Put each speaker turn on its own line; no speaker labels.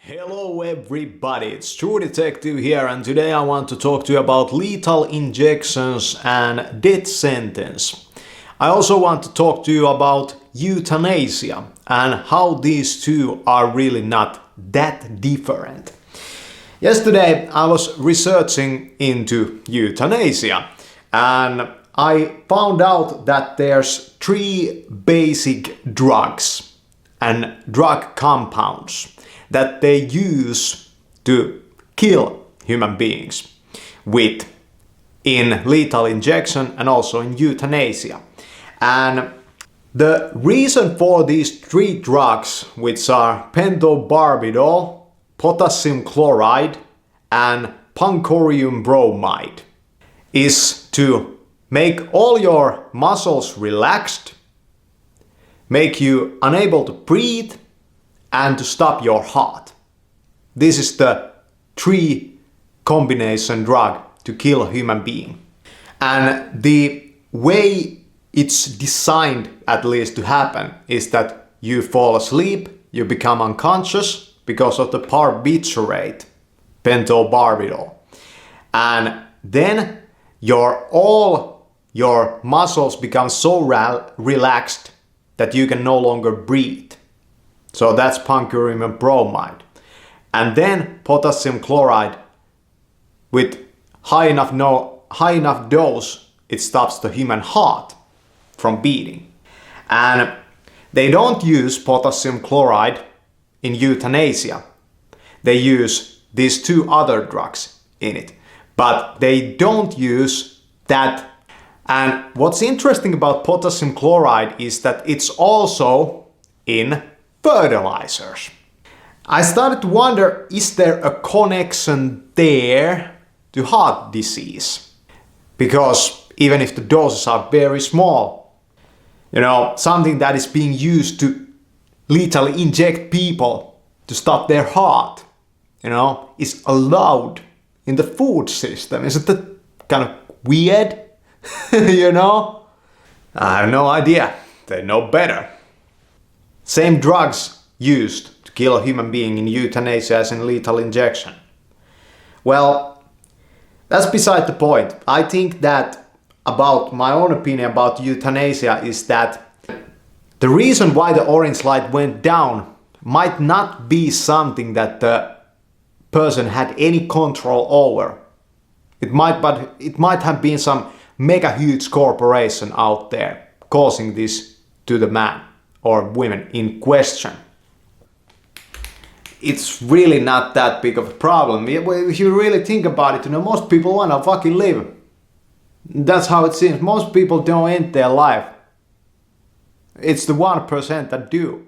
Hello everybody, it's True Detective here, and today I want to talk to you about lethal injections and death sentence. I also want to talk to you about euthanasia and how these two are really not that different. Yesterday I was researching into euthanasia and I found out that there's three basic drugs and drug compounds that they use to kill human beings with in lethal injection and also in euthanasia. And the reason for these three drugs, which are pentobarbital, potassium chloride and Pancorinium bromide, is to make all your muscles relaxed, make you unable to breathe, and to stop your heart. This is the three combination drug to kill a human being. And the way it's designed, at least, to happen is that you fall asleep, you become unconscious because of the barbiturate, pentobarbital. And then all your muscles become so relaxed that you can no longer breathe. So that's Pancorinium bromide. And then potassium chloride, with high enough dose, it stops the human heart from beating. And they don't use potassium chloride in euthanasia. They use these two other drugs in it, but they don't use that. And what's interesting about potassium chloride is that it's also in fertilizers. I started to wonder, is there a connection there to heart disease? Because even if the doses are very small, something that is being used to lethally inject people to stop their heart, is allowed in the food system. Isn't that kind of weird? I have no idea. They know better. Same drugs used to kill a human being in euthanasia as in lethal injection. Well, that's beside the point. I think that about my own opinion about euthanasia is that the reason why the orange light went down might not be something that the person had any control over. It might have been some mega huge corporation out there causing this to the man or women in question. It's really not that big of a problem. If you really think about it, most people wanna fucking live. That's how it seems. Most people don't end their life. It's the 1% that do.